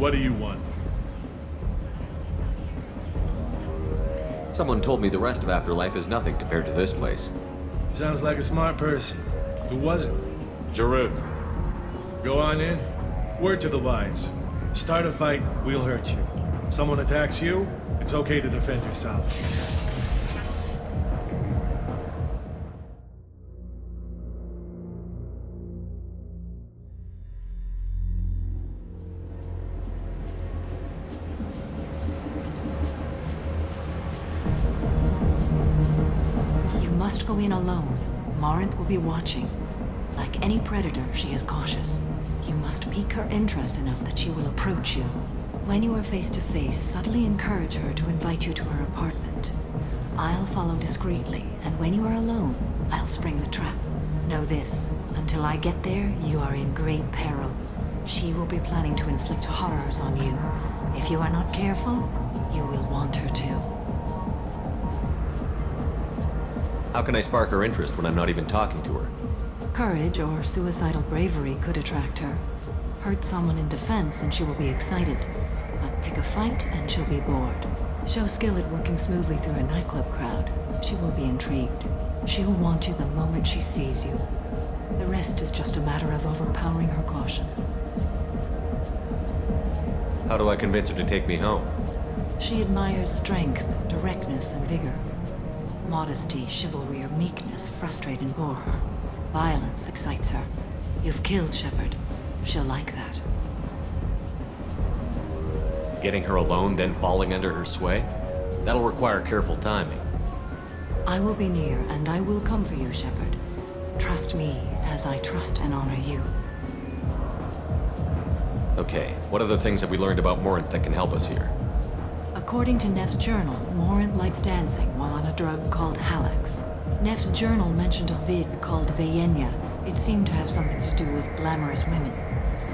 What do you want? Someone told me the rest of Afterlife is nothing compared to this place. Sounds like a smart person. Who was it? Jarut. Go on in. Word to the wise. Start a fight, we'll hurt you. Someone attacks you, it's okay to defend yourself. You must go in alone. Morinth will be watching. Like any predator, she is cautious. You must pique her interest enough that she will approach you. When you are face to face, subtly encourage her to invite you to her apartment. I'll follow discreetly, and when you are alone, I'll spring the trap. Know this, until I get there, you are in great peril. She will be planning to inflict horrors on you. If you are not careful, you will want her to. How can I spark her interest when I'm not even talking to her? Courage or suicidal bravery could attract her. Hurt someone in defense and she will be excited. But pick a fight and she'll be bored. Show skill at working smoothly through a nightclub crowd. She will be intrigued. She'll want you the moment she sees you. The rest is just a matter of overpowering her caution. How do I convince her to take me home? She admires strength, directness, and vigor. Modesty, chivalry, or meekness frustrate and bore her. Violence excites her. You've killed Shepard. She'll like that. Getting her alone, then falling under her sway? That'll require careful timing. I will be near, and I will come for you, Shepard. Trust me, as I trust and honor you. Okay, what other things have we learned about Morinth that can help us here? According to Neff's journal, Morinth likes dancing while on a drug called Halax. Neff's journal mentioned a vid called Vayenya. It seemed to have something to do with glamorous women.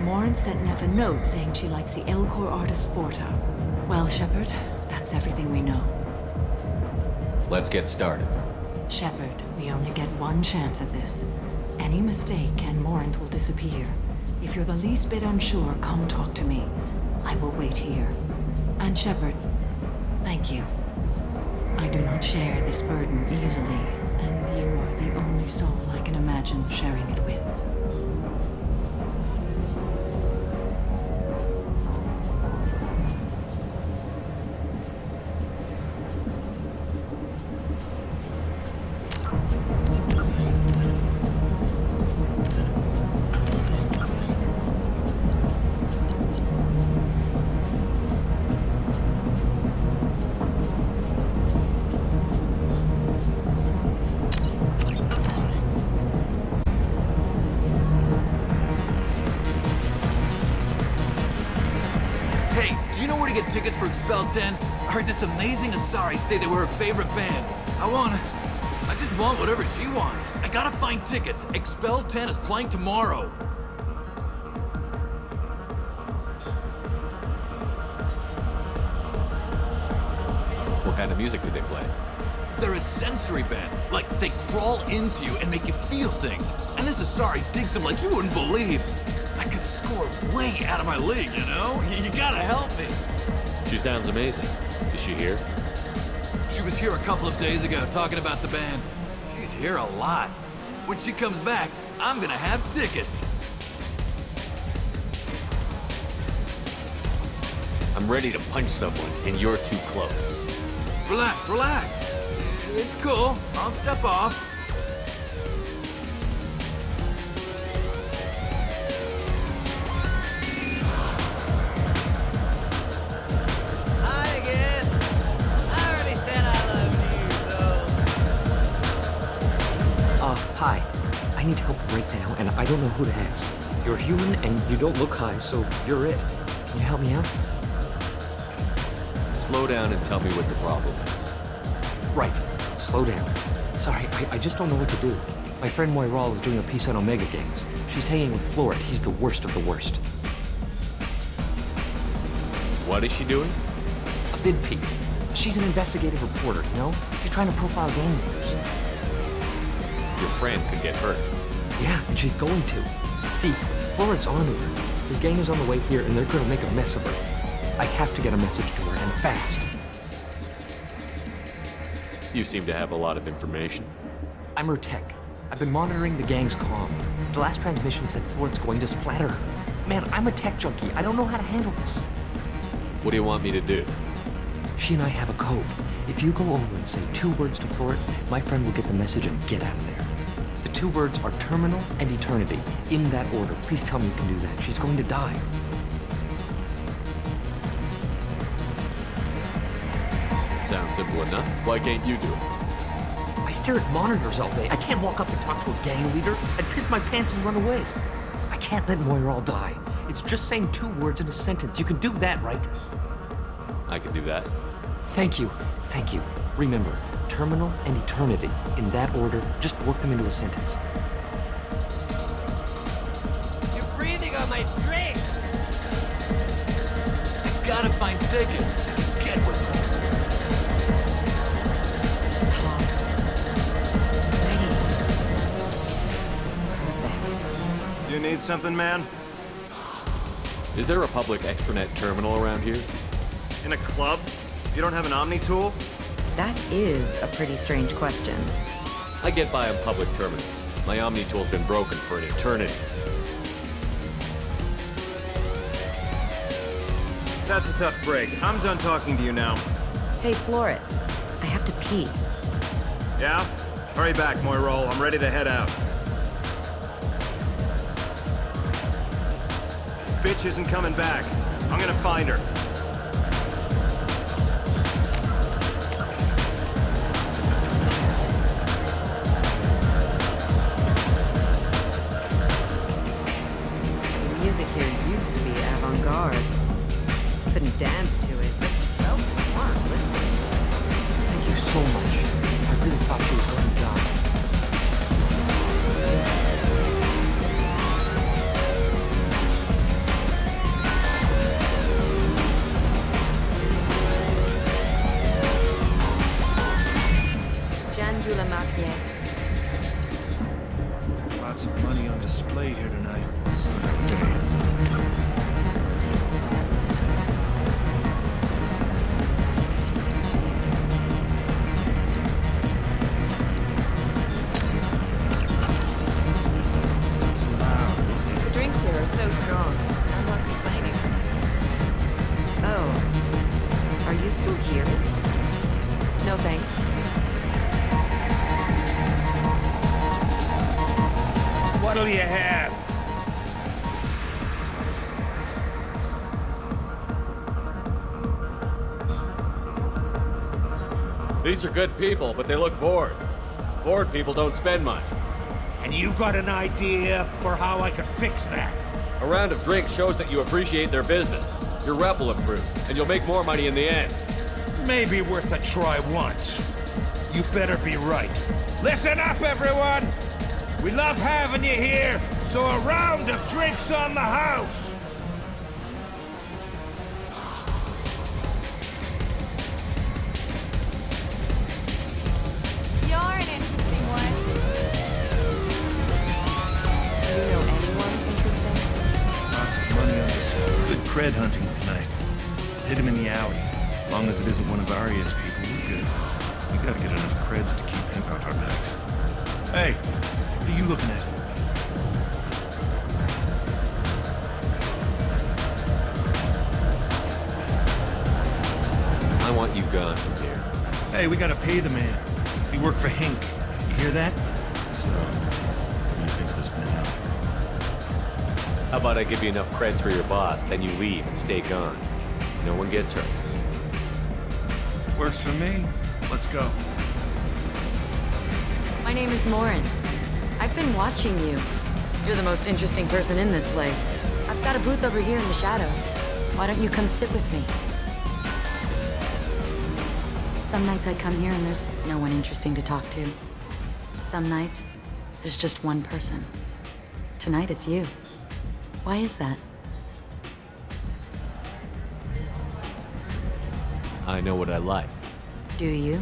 Morinth sent Neff a note saying she likes the Elcor artist Forta. Well, Shepard, that's everything we know. Let's get started. Shepard, we only get one chance at this. Any mistake and Morinth will disappear. If you're the least bit unsure, come talk to me. I will wait here. And Shepard, thank you. I do not share this burden easily, and you are the only soul I can imagine sharing it with. Hey, do you know where to get tickets for Expel 10? I heard this amazing Asari say they were her favorite band. I just want whatever she wants. I gotta find tickets. Expel 10 is playing tomorrow. What kind of music do they play? They're a sensory band. Like, they crawl into you and make you feel things. And this Asari digs them like you wouldn't believe. I could score way out of my league, you know? You gotta help me. She sounds amazing. Is she here? She was here a couple of days ago talking about the band. She's here a lot. When she comes back, I'm gonna have tickets. I'm ready to punch someone, and you're too close. Relax, relax. It's cool. I'll step off. Hi again. I already said I love you, Hi. I need help right now, and I don't know who to ask. You're human, and you don't look high, so you're it. Can you help me out? Slow down and tell me what the problem is. Right. Slow down. Sorry, I just don't know what to do. My friend Moiral is doing a piece on Omega Gangs. She's hanging with Florid. He's the worst of the worst. What is she doing? A vid piece. She's an investigative reporter, you know? She's trying to profile gang leaders. Your friend could get hurt. Yeah, and she's going to. See, Florid's on to her. His gang is on the way here, and they're gonna make a mess of her. I have to get a message to her, and fast. You seem to have a lot of information. I'm her tech. I've been monitoring the gang's comm. The last transmission said Florent's going to splatter her. Man, I'm a tech junkie. I don't know how to handle this. What do you want me to do? She and I have a code. If you go over and say 2 words to Florent, my friend will get the message and get out of there. The 2 words are terminal and eternity. In that order. Please tell me you can do that. She's going to die. Sounds simple enough. Why can't you do it? I stare at monitors all day. I can't walk up and talk to a gang leader. I'd piss my pants and run away. I can't let Moira die. It's just saying 2 words in a sentence. You can do that, right? I can do that. Thank you. Thank you. Remember, terminal and eternity. In that order, just work them into a sentence. You're breathing on my drink! I gotta find tickets. Get with it. It's hot. Sweaty. Perfect. You need something, man? Is there a public extranet terminal around here? In a club? You don't have an Omni tool? That is a pretty strange question. I get by on public terminals. My Omni tool's been broken for an eternity. That's a tough break. I'm done talking to you now. Hey, Florent, I have to pee. Yeah? Hurry back, Moirol. I'm ready to head out. Bitch isn't coming back. I'm gonna find her. The music here used to be avant-garde. Couldn't dance to it, but felt smart listening. Thank you so much. I really thought she was going to die. Jeanne de la Marque. Lots of money on display here tonight. Look at it. It's loud. The drinks here are so strong. I'm not complaining. Oh, are you still here? No thanks. What'll you have? These are good people, but they look bored. Bored people don't spend much. And you got an idea for how I could fix that? A round of drinks shows that you appreciate their business. Your rep will improve, and you'll make more money in the end. Maybe worth a try once. You better be right. Listen up, everyone! We love having you here, so a round of drinks on the house! You're an interesting one. Do you know anyone interesting? Lots of money on display. Good cred hunting tonight. Hit him in the alley. As long as it isn't one of Arya's people, we're good. We gotta get enough creds to keep Pink off our backs. Hey, what are you looking at? I want you gone from here. Hey, we gotta pay the man. We work for Hink. You hear that? So, what do you think of us now? How about I give you enough creds for your boss, then you leave and stay gone. No one gets hurt. Works for me. Let's go. My name is Morin. I've been watching you. You're the most interesting person in this place. I've got a booth over here in the shadows. Why don't you come sit with me? Some nights I come here and there's no one interesting to talk to. Some nights, there's just one person. Tonight it's you. Why is that? I know what I like. Do you?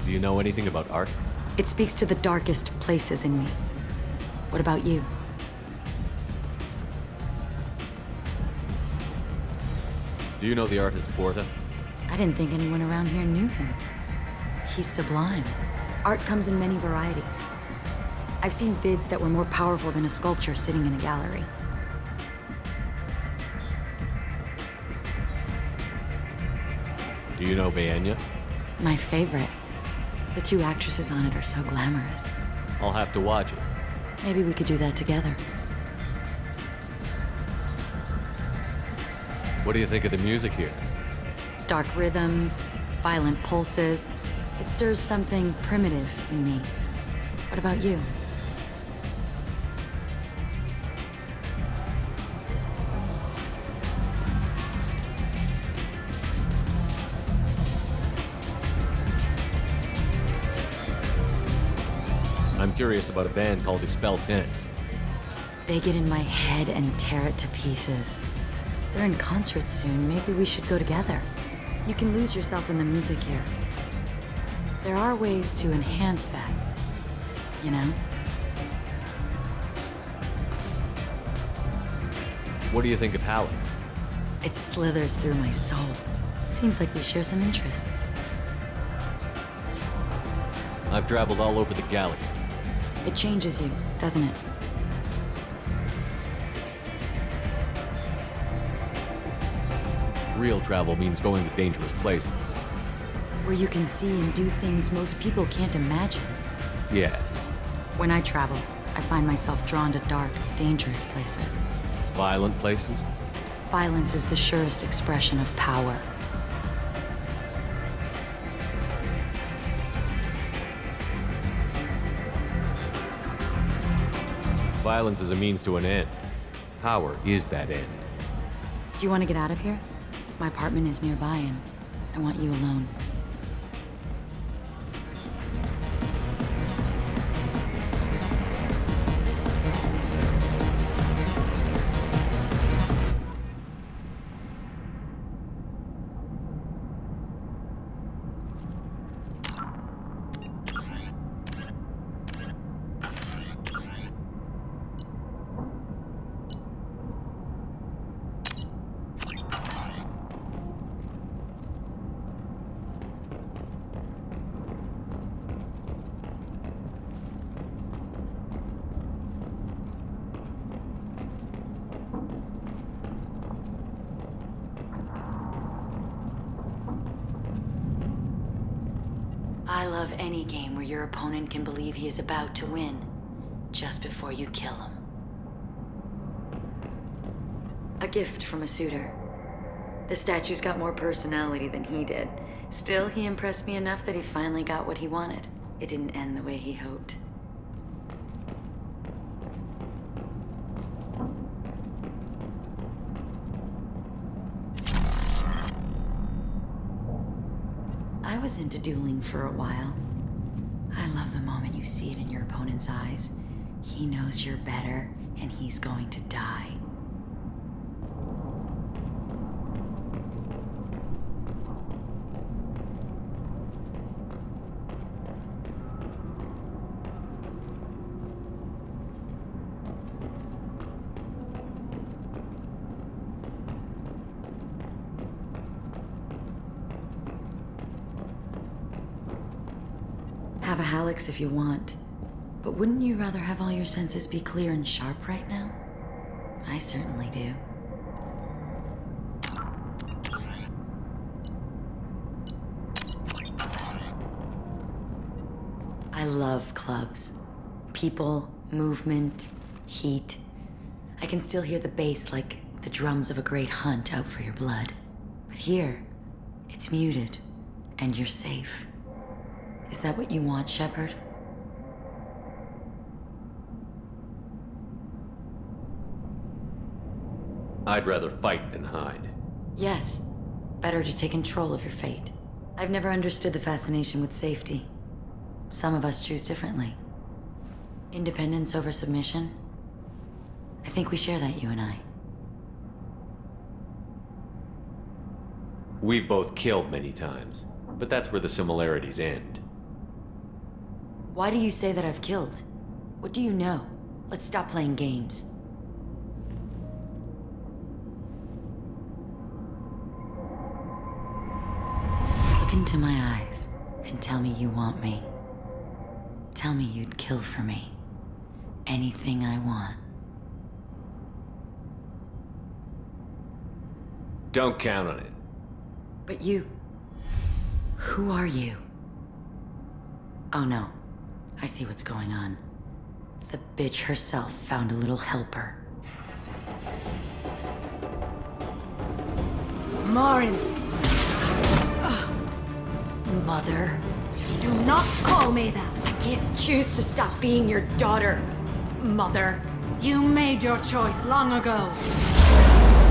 Do you know anything about art? It speaks to the darkest places in me. What about you? Do you know the artist Porta? I didn't think anyone around here knew him. He's sublime. Art comes in many varieties. I've seen vids that were more powerful than a sculpture sitting in a gallery. Do you know Vaenya? My favorite. The two actresses on it are so glamorous. I'll have to watch it. Maybe we could do that together. What do you think of the music here? Dark rhythms, violent pulses. It stirs something primitive in me. What about you? I'm curious about a band called Expel 10. They get in my head and tear it to pieces. They're in concert soon. Maybe we should go together. You can lose yourself in the music here. There are ways to enhance that, you know? What do you think of Hallex? It slithers through my soul. Seems like we share some interests. I've traveled all over the galaxy. It changes you, doesn't it? Real travel means going to dangerous places. Where you can see and do things most people can't imagine. Yes. When I travel, I find myself drawn to dark, dangerous places. Violent places? Violence is the surest expression of power. Violence is a means to an end. Power is that end. Do you want to get out of here? My apartment is nearby and I want you alone. I love any game where your opponent can believe he is about to win, just before you kill him. A gift from a suitor. The statue's got more personality than he did. Still, he impressed me enough that he finally got what he wanted. It didn't end the way he hoped. I was into dueling for a while. I love the moment you see it in your opponent's eyes. He knows you're better, and he's going to die. Have a Hallex if you want. But wouldn't you rather have all your senses be clear and sharp right now? I certainly do. I love clubs. People, movement, heat. I can still hear the bass like the drums of a great hunt out for your blood. But here, it's muted, and you're safe. Is that what you want, Shepard? I'd rather fight than hide. Yes. Better to take control of your fate. I've never understood the fascination with safety. Some of us choose differently. Independence over submission? I think we share that, you and I. We've both killed many times, but that's where the similarities end. Why do you say that I've killed? What do you know? Let's stop playing games. Look into my eyes and tell me you want me. Tell me you'd kill for me. Anything I want. Don't count on it. But you... Who are you? Oh no. I see what's going on. The bitch herself found a little helper. Morin! Mother. Do not call me that! I can't choose to stop being your daughter. Mother. You made your choice long ago.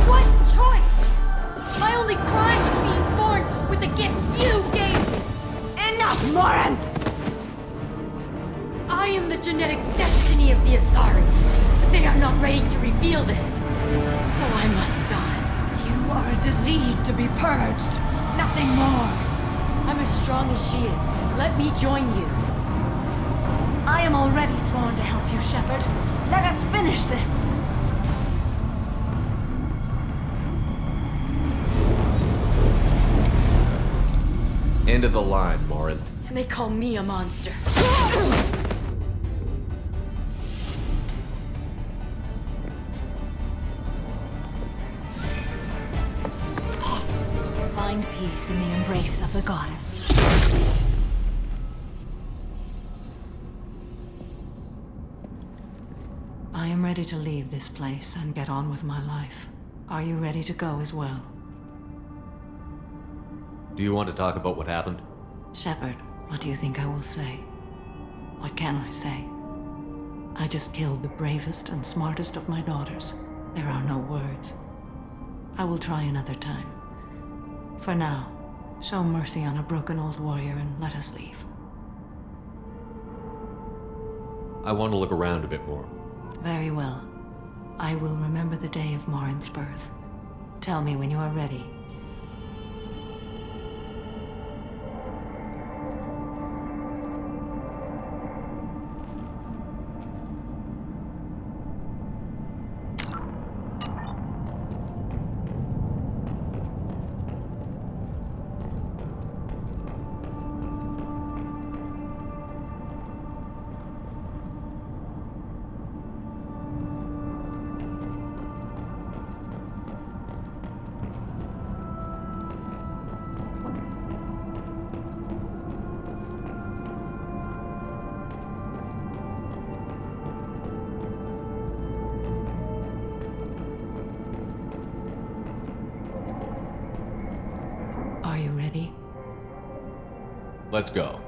What choice? My only crime was being born with the gifts you gave me. Enough, Morin! I am the genetic destiny of the Asari, but they are not ready to reveal this. So I must die. You are a disease to be purged. Nothing more. I'm as strong as she is. Let me join you. I am already sworn to help you, Shepard. Let us finish this. End of the line, Morin. And they call me a monster. Find peace in the embrace of the goddess. I am ready to leave this place and get on with my life. Are you ready to go as well? Do you want to talk about what happened? Shepard, what do you think I will say? What can I say? I just killed the bravest and smartest of my daughters. There are no words. I will try another time. For now, show mercy on a broken old warrior and let us leave. I want to look around a bit more. Very well. I will remember the day of Morin's birth. Tell me when you are ready. Are you ready? Let's go.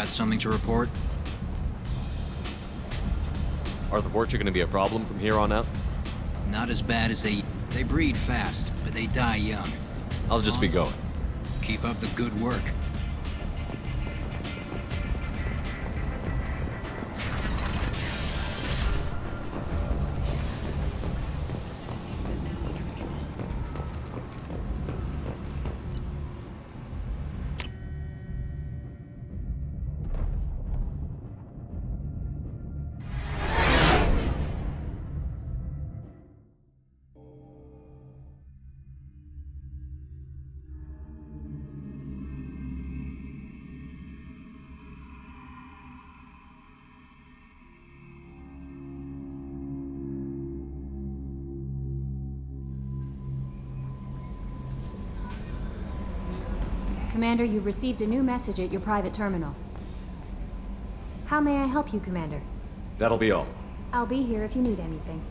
Got something to report? Are the Vorcha gonna be a problem from here on out? Not as bad as they breed fast, but they die young. I'll just be going. Keep up the good work. Commander, you've received a new message at your private terminal. How may I help you, Commander? That'll be all. I'll be here if you need anything.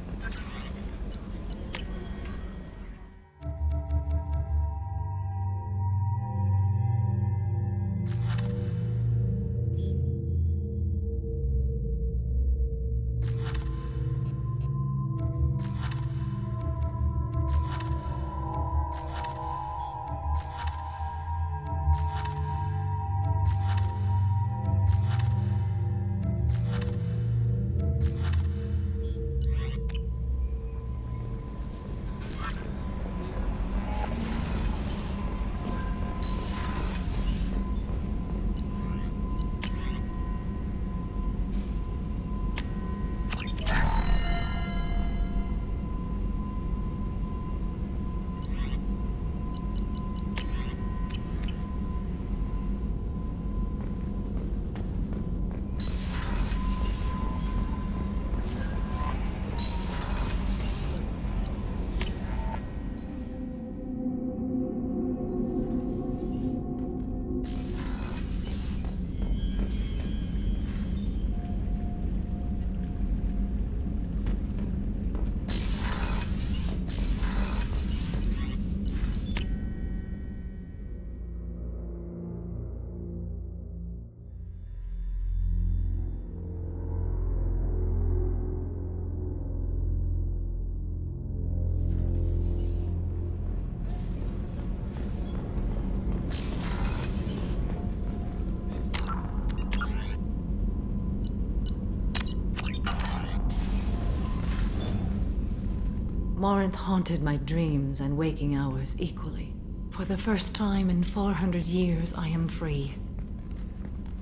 Morinth haunted my dreams and waking hours equally. For the first time in 400 years, I am free.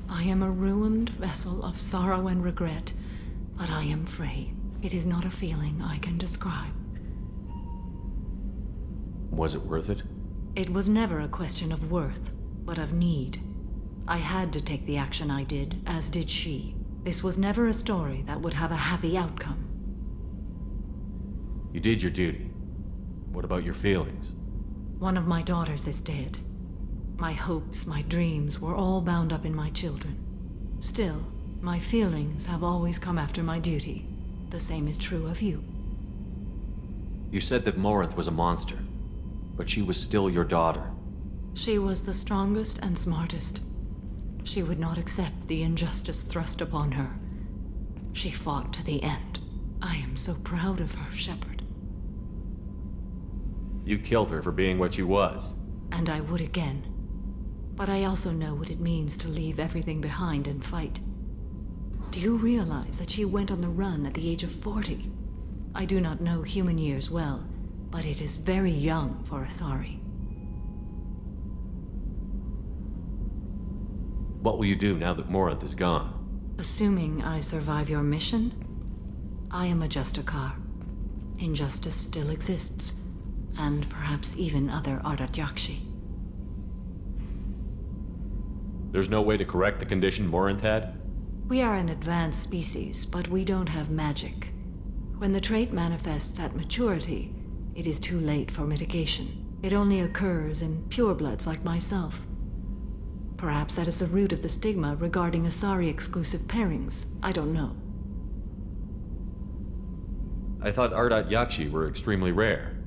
I am a ruined vessel of sorrow and regret, but I am free. It is not a feeling I can describe. Was it worth it? It was never a question of worth, but of need. I had to take the action I did, as did she. This was never a story that would have a happy outcome. You did your duty. What about your feelings? One of my daughters is dead. My hopes, my dreams were all bound up in my children. Still, my feelings have always come after my duty. The same is true of you. You said that Morinth was a monster, but she was still your daughter. She was the strongest and smartest. She would not accept the injustice thrust upon her. She fought to the end. I am so proud of her, Shepard. You killed her for being what she was. And I would again. But I also know what it means to leave everything behind and fight. Do you realize that she went on the run at the age of 40? I do not know human years well, but it is very young for Asari. What will you do now that Morinth is gone? Assuming I survive your mission, I am a Justicar. Injustice still exists, and perhaps even other Ardat Yakshi. There's no way to correct the condition Morinth had? We are an advanced species, but we don't have magic. When the trait manifests at maturity, it is too late for mitigation. It only occurs in purebloods like myself. Perhaps that is the root of the stigma regarding Asari-exclusive pairings. I don't know. I thought Ardat Yakshi were extremely rare.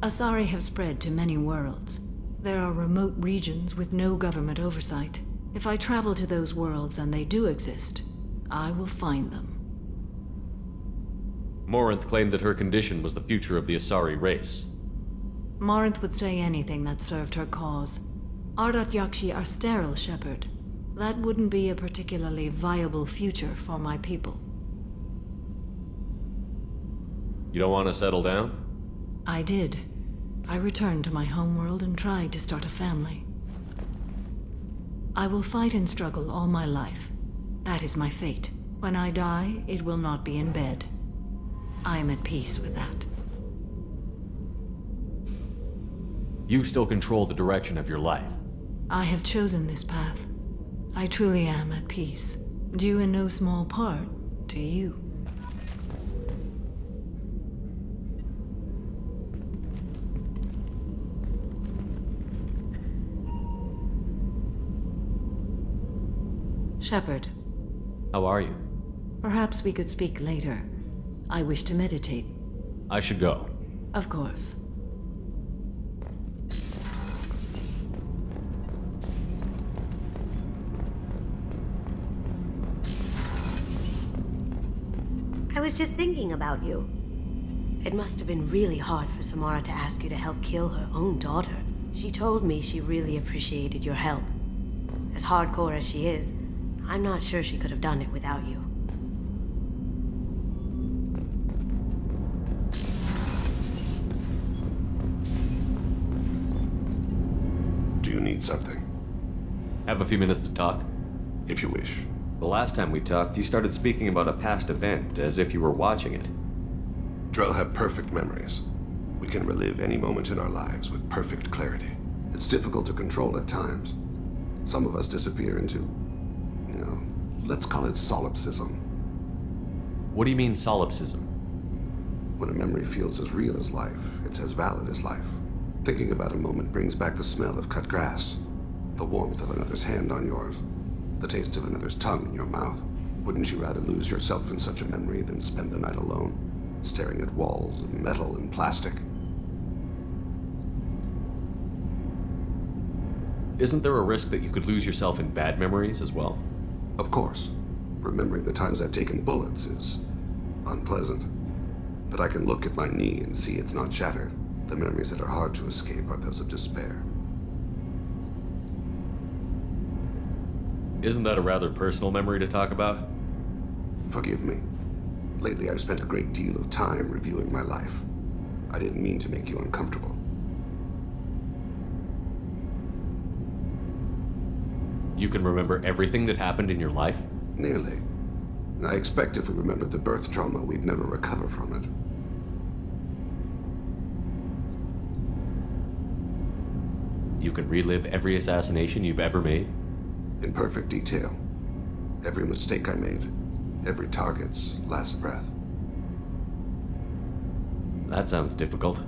Asari have spread to many worlds. There are remote regions with no government oversight. If I travel to those worlds and they do exist, I will find them. Morinth claimed that her condition was the future of the Asari race. Morinth would say anything that served her cause. Ardat Yakshi are sterile, Shepard. That wouldn't be a particularly viable future for my people. You don't want to settle down? I did. I returned to my homeworld and tried to start a family. I will fight and struggle all my life. That is my fate. When I die, it will not be in bed. I am at peace with that. You still control the direction of your life. I have chosen this path. I truly am at peace, due in no small part to you. Shepard. How are you? Perhaps we could speak later. I wish to meditate. I should go. Of course. I was just thinking about you. It must have been really hard for Samara to ask you to help kill her own daughter. She told me she really appreciated your help. As hardcore as she is, I'm not sure she could have done it without you. Do you need something? Have a few minutes to talk? If you wish. The last time we talked, you started speaking about a past event, as if you were watching it. Drell have perfect memories. We can relive any moment in our lives with perfect clarity. It's difficult to control at times. Some of us disappear into, let's call it solipsism. What do you mean, solipsism? When a memory feels as real as life, it's as valid as life. Thinking about a moment brings back the smell of cut grass, the warmth of another's hand on yours, the taste of another's tongue in your mouth. Wouldn't you rather lose yourself in such a memory than spend the night alone, staring at walls of metal and plastic? Isn't there a risk that you could lose yourself in bad memories as well? Of course. Remembering the times I've taken bullets is unpleasant. But I can look at my knee and see it's not shattered. The memories that are hard to escape are those of despair. Isn't that a rather personal memory to talk about? Forgive me. Lately I've spent a great deal of time reviewing my life. I didn't mean to make you uncomfortable. You can remember everything that happened in your life? Nearly. I expect if we remembered the birth trauma, we'd never recover from it. You can relive every assassination you've ever made? In perfect detail. Every mistake I made. Every target's last breath. That sounds difficult.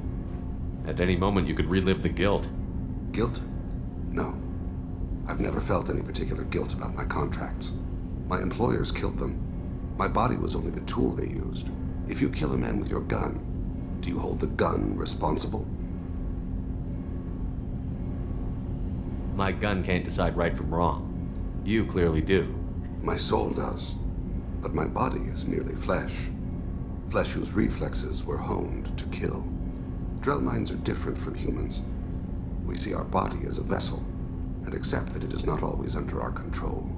At any moment, you could relive the guilt. Guilt? No. I've never felt any particular guilt about my contracts. My employers killed them. My body was only the tool they used. If you kill a man with your gun, do you hold the gun responsible? My gun can't decide right from wrong. You clearly do. My soul does. But my body is merely flesh. Flesh whose reflexes were honed to kill. Drell minds are different from humans. We see our body as a vessel, and accept that it is not always under our control.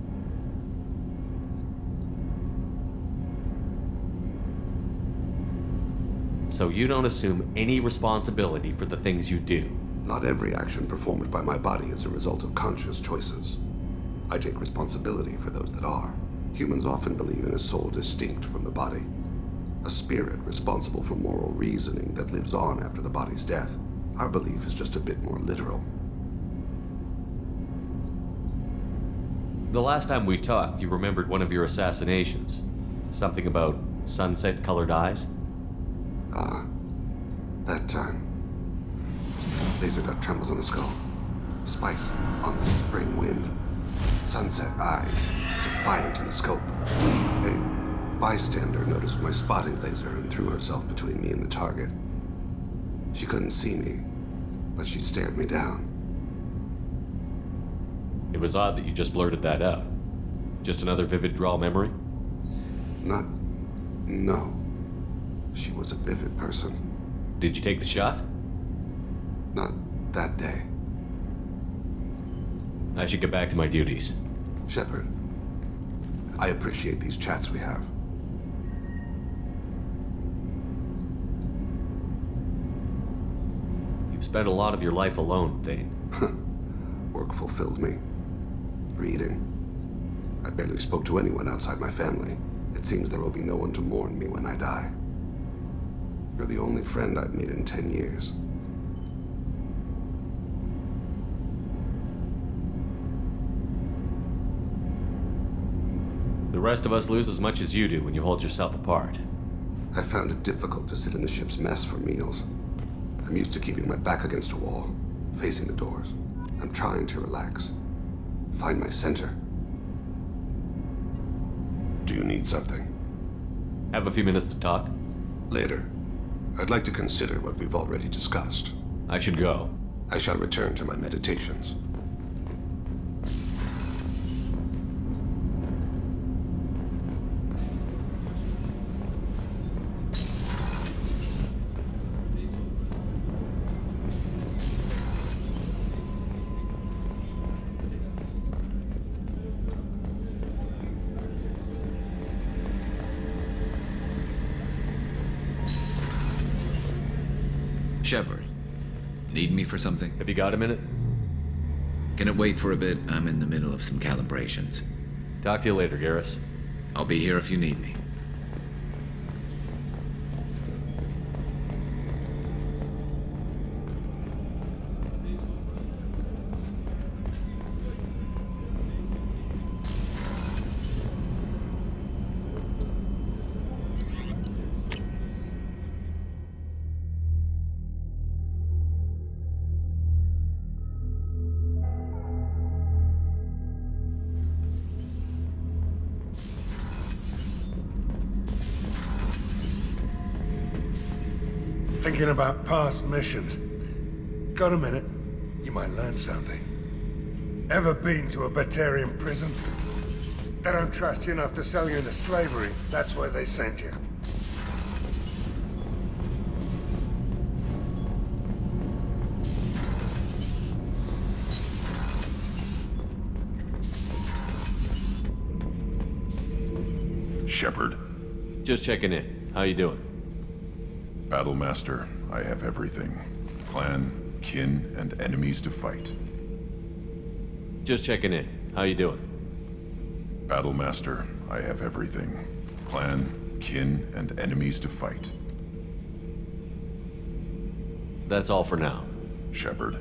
So you don't assume any responsibility for the things you do? Not every action performed by my body is a result of conscious choices. I take responsibility for those that are. Humans often believe in a soul distinct from the body. A spirit responsible for moral reasoning that lives on after the body's death. Our belief is just a bit more literal. The last time we talked, you remembered one of your assassinations. Something about sunset-colored eyes? Ah, that time. Laser dot trembles on the skull. Spice on the spring wind. Sunset eyes, defiant in the scope. A bystander noticed my spotting laser and threw herself between me and the target. She couldn't see me, but she stared me down. It was odd that you just blurted that out. Just another vivid draw memory? No. She was a vivid person. Did you take the shot? Not that day. I should get back to my duties. Shepard, I appreciate these chats we have. You've spent a lot of your life alone, Thane. Work fulfilled me. Reading. I barely spoke to anyone outside my family. It seems there will be no one to mourn me when I die. You're the only friend I've made in 10 years. The rest of us lose as much as you do when you hold yourself apart. I found it difficult to sit in the ship's mess for meals. I'm used to keeping my back against a wall, facing the doors. I'm trying to relax. Find my center. Do you need something? Have a few minutes to talk? Later. I'd like to consider what we've already discussed. I should go. I shall return to my meditations. Shepard, need me for something? Have you got a minute? Can it wait for a bit? I'm in the middle of some calibrations. Talk to you later, Garrus. I'll be here if you need me. Thinking about past missions. Got a minute? You might learn something. Ever been to a Batarian prison? They don't trust you enough to sell you into slavery. That's where they send you. Shepard. Just checking in. How you doing? Battlemaster, I have everything. Clan, kin, and enemies to fight. Just checking in. How you doing? Battlemaster, I have everything. Clan, kin, and enemies to fight. That's all for now. Shepard.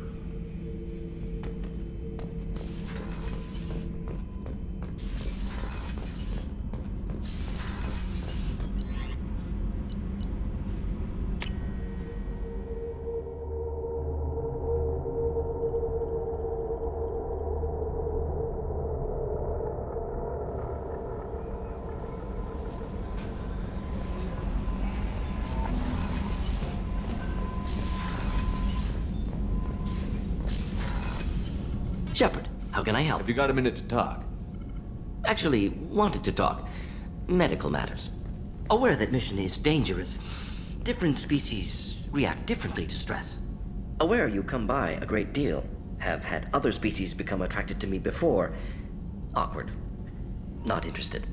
Shepard, how can I help? Have you got a minute to talk? Actually, wanted to talk. Medical matters. Aware that mission is dangerous. Different species react differently to stress. Aware you come by a great deal. Have had other species become attracted to me before. Awkward. Not interested.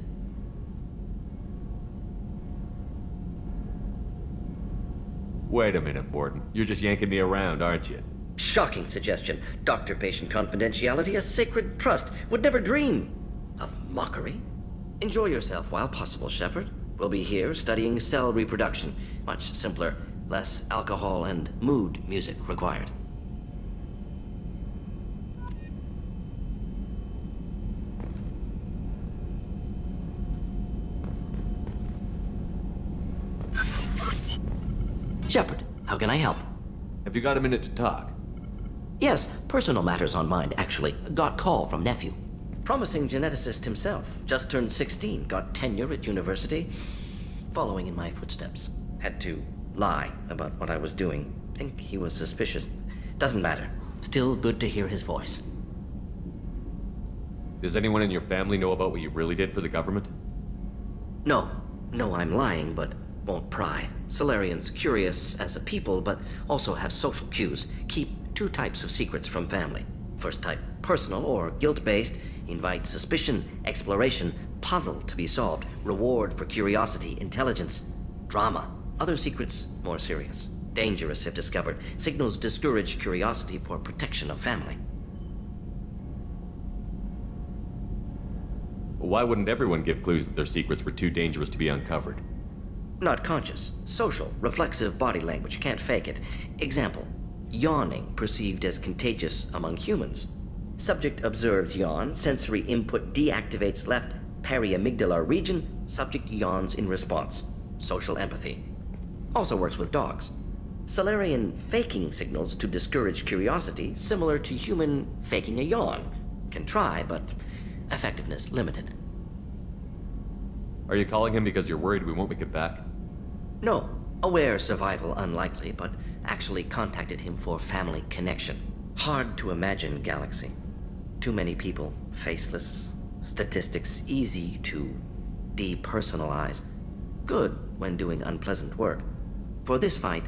Wait a minute, Borden. You're just yanking me around, aren't you? Shocking suggestion. Doctor-patient confidentiality, a sacred trust. Would never dream of mockery. Enjoy yourself while possible, Shepard. We'll be here studying cell reproduction. Much simpler, less alcohol and mood music required. Shepard, how can I help? Have you got a minute to talk? Yes, personal matters on mind, actually. Got call from nephew. Promising geneticist himself. Just turned 16, got tenure at university. Following in my footsteps. Had to lie about what I was doing. Think he was suspicious. Doesn't matter. Still good to hear his voice. Does anyone in your family know about what you really did for the government? No. No, I'm lying, but won't pry. Solarians, curious as a people, but also have social cues, keep two types of secrets from family. First type, personal or guilt-based, invite suspicion, exploration, puzzle to be solved, reward for curiosity, intelligence, drama. Other secrets, more serious, dangerous if discovered, signals discourage curiosity for protection of family. Why wouldn't everyone give clues that their secrets were too dangerous to be uncovered? Not conscious, social, reflexive body language, can't fake it. Example, yawning perceived as contagious among humans. Subject observes yawn, sensory input deactivates left periamygdalar region, subject yawns in response. Social empathy. Also works with dogs. Solarian faking signals to discourage curiosity, similar to human faking a yawn. Can try, but effectiveness limited. Are you calling him because you're worried we won't make it back? No. Aware survival unlikely, but actually contacted him for family connection. Hard to imagine galaxy. Too many people, faceless, statistics easy to depersonalize. Good when doing unpleasant work. For this fight,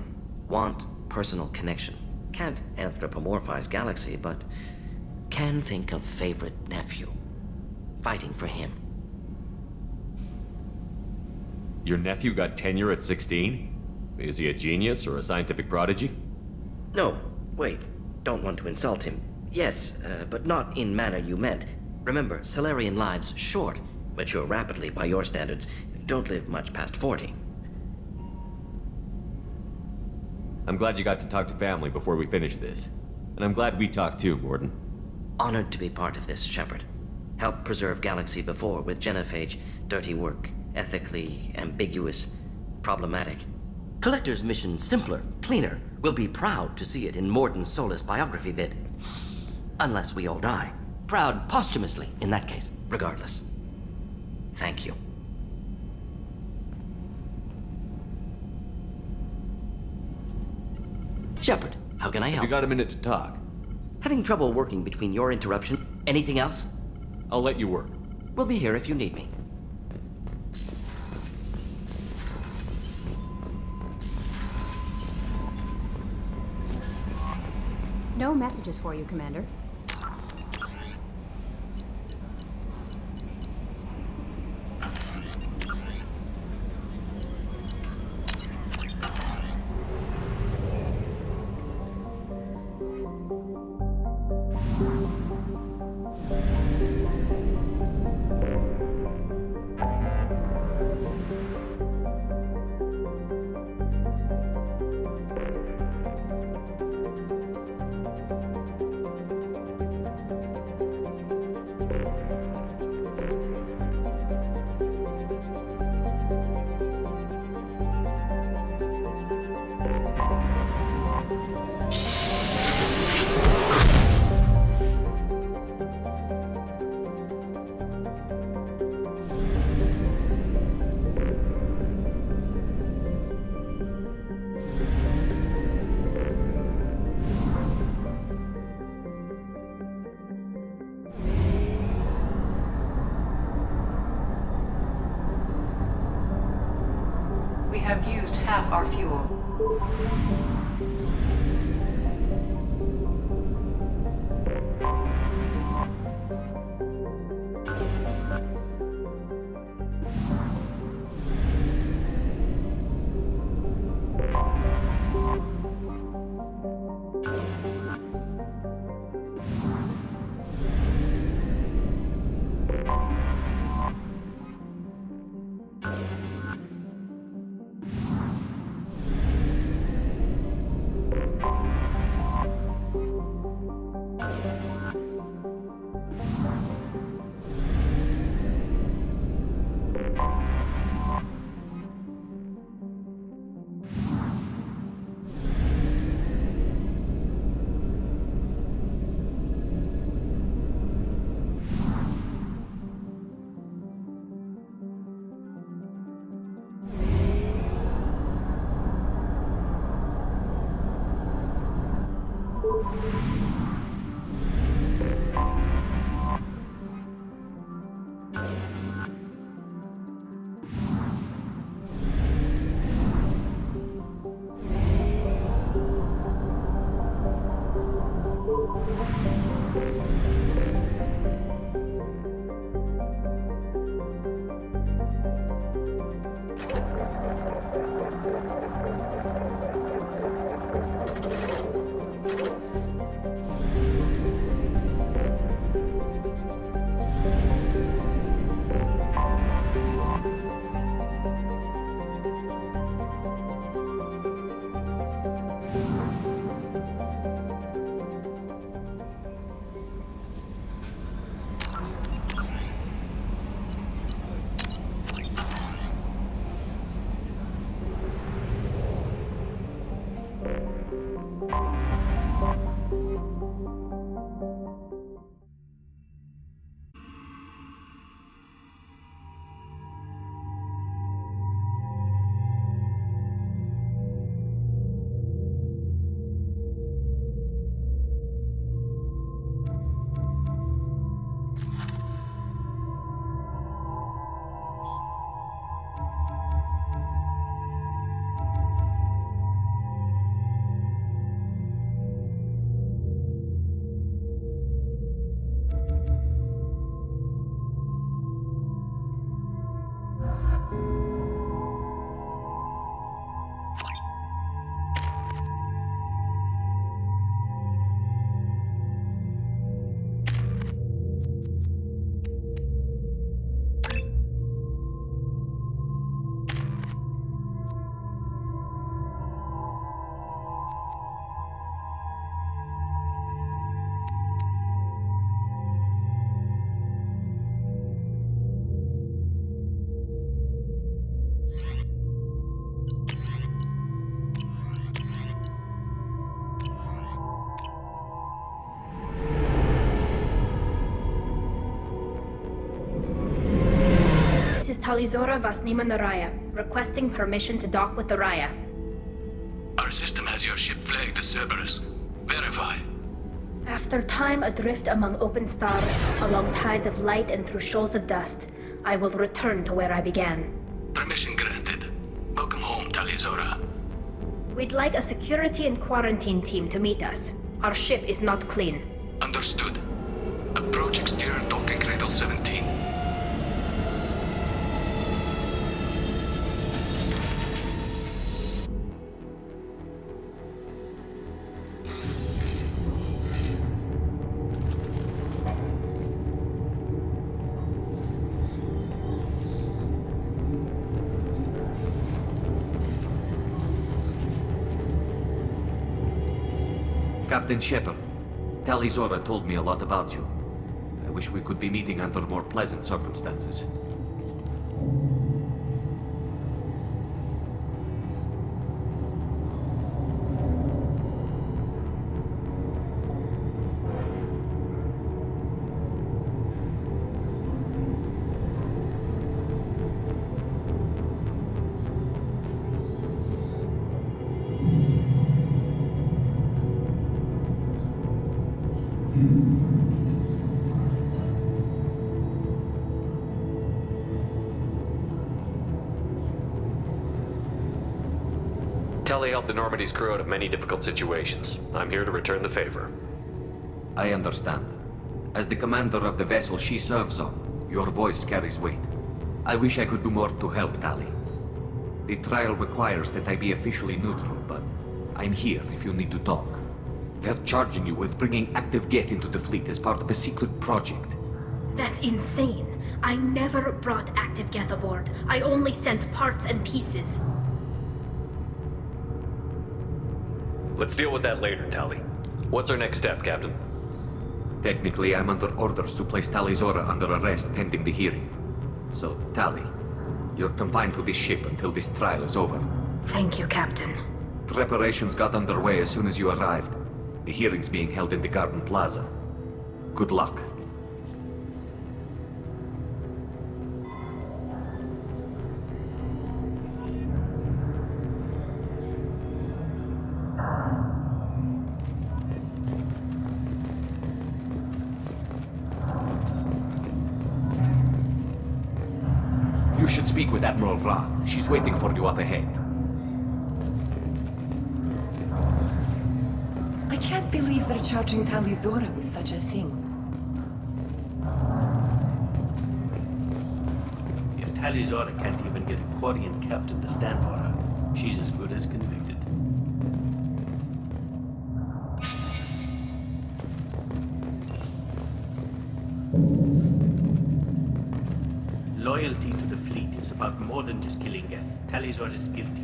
want personal connection. Can't anthropomorphize galaxy, but can think of favorite nephew. Fighting for him. Your nephew got tenure at 16? Is he a genius or a scientific prodigy? No, wait. Don't want to insult him. Yes, but not in manner you meant. Remember, Solarian lives short. Mature rapidly by your standards. Don't live much past 40. I'm glad you got to talk to family before we finish this. And I'm glad we talked too, Gordon. Honored to be part of this, Shepard. Helped preserve Galaxy before with Genophage. Dirty work. Ethically ambiguous. Problematic. Collector's mission simpler, cleaner. We'll be proud to see it in Mordin Solus biography vid. Unless we all die. Proud posthumously, in that case, regardless. Thank you. Shepard, how can I help? Have you got a minute to talk? Having trouble working between your interruption. Anything else? I'll let you work. We'll be here if you need me. No messages for you, Commander. We have used half our fuel. Talizora Vasnima Naraya, requesting permission to dock with the Raya. Our system has your ship flagged as Cerberus. Verify. After time adrift among open stars, along tides of light and through shoals of dust, I will return to where I began. Permission granted. Welcome home, Talizora. We'd like a security and quarantine team to meet us. Our ship is not clean. Understood. Approach exterior docking cradle 17. Captain Shepard, Talizora told me a lot about you. I wish we could be meeting under more pleasant circumstances. Tali helped the Normandy's crew out of many difficult situations. I'm here to return the favor. I understand. As the commander of the vessel she serves on, your voice carries weight. I wish I could do more to help Tali. The trial requires that I be officially neutral, but I'm here if you need to talk. They're charging you with bringing active Geth into the fleet as part of a secret project. That's insane. I never brought active Geth aboard. I only sent parts and pieces. Let's deal with that later, Tali. What's our next step, Captain? Technically, I'm under orders to place Talizora under arrest pending the hearing. So, Tali, you're confined to this ship until this trial is over. Thank you, Captain. Preparations got underway as soon as you arrived. The hearing's being held in the Garden Plaza. Good luck. You should speak with Admiral Ra. She's waiting for you up ahead. I can't believe they're charging Talizora with such a thing. If Talizora can't even get a Quarian captain to stand for her, she's as good as convicted. Loyalty to the fleet is about more than just killing Geth. Talizora is guilty.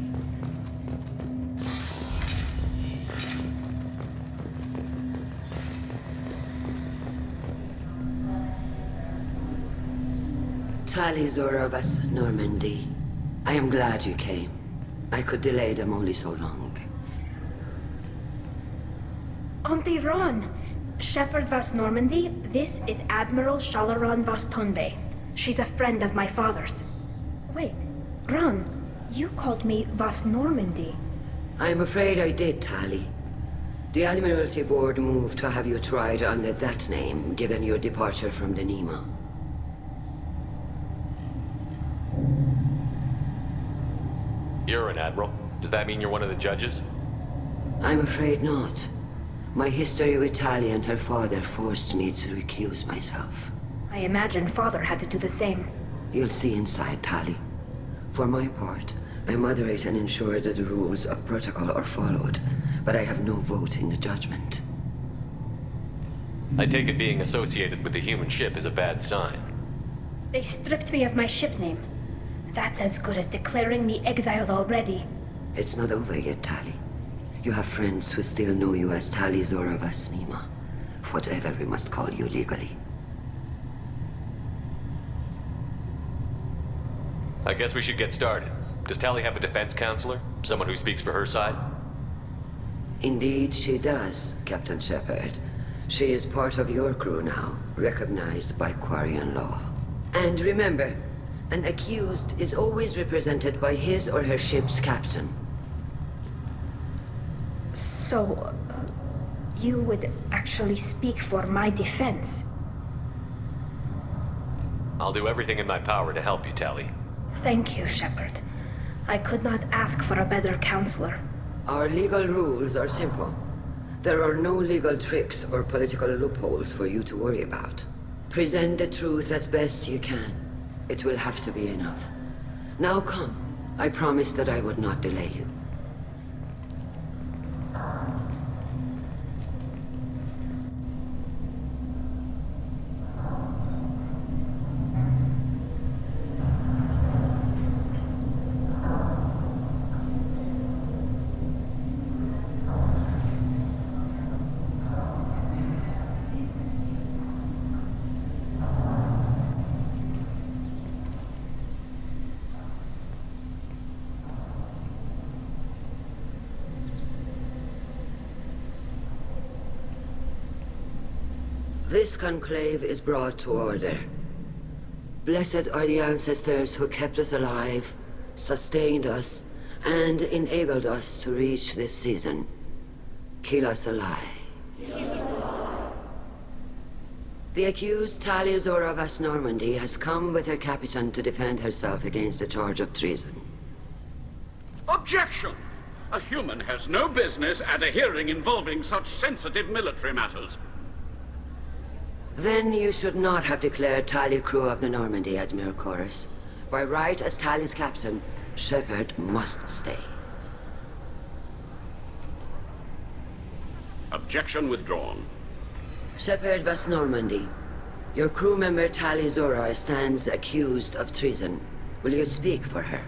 Talizora of us, Normandy. I am glad you came. I could delay them only so long. Auntie Ron! Shepard Vas Normandy, this is Admiral Shalaran Vas Tonbe. She's a friend of my father's. Wait, Ron, you called me Vas Normandy. I'm afraid I did, Tali. The Admiralty Board moved to have you tried under that name, given your departure from the Nima. You're an admiral. Does that mean you're one of the judges? I'm afraid not. My history with Tali and her father forced me to recuse myself. I imagine father had to do the same. You'll see inside, Tali. For my part, I moderate and ensure that the rules of protocol are followed, but I have no vote in the judgment. I take it being associated with the human ship is a bad sign. They stripped me of my ship name. That's as good as declaring me exiled already. It's not over yet, Tali. You have friends who still know you as Talizora Vas Nima. Whatever we must call you legally. I guess we should get started. Does Tali have a defense counselor? Someone who speaks for her side? Indeed, she does, Captain Shepard. She is part of your crew now, recognized by Quarian law. And remember, An accused is always represented by his or her ship's captain. So, you would actually speak for my defense? I'll do everything in my power to help you, Tali. Thank you, Shepard. I could not ask for a better counselor. Our legal rules are simple. There are no legal tricks or political loopholes for you to worry about. Present the truth as best you can. It will have to be enough. Now come. I promised that I would not delay you. This conclave is brought to order. Blessed are the ancestors who kept us alive, sustained us, and enabled us to reach this season. Keelas Alai. The accused Tali Azora Vas Normandy has come with her captain to defend herself against a charge of treason. Objection! A human has no business at a hearing involving such sensitive military matters. Then you should not have declared Tali crew of the Normandy, Admiral Chorus. By right as Tali's captain, Shepard must stay. Objection withdrawn. Shepard Vas Normandy, your crew member Tali Zora stands accused of treason. Will you speak for her?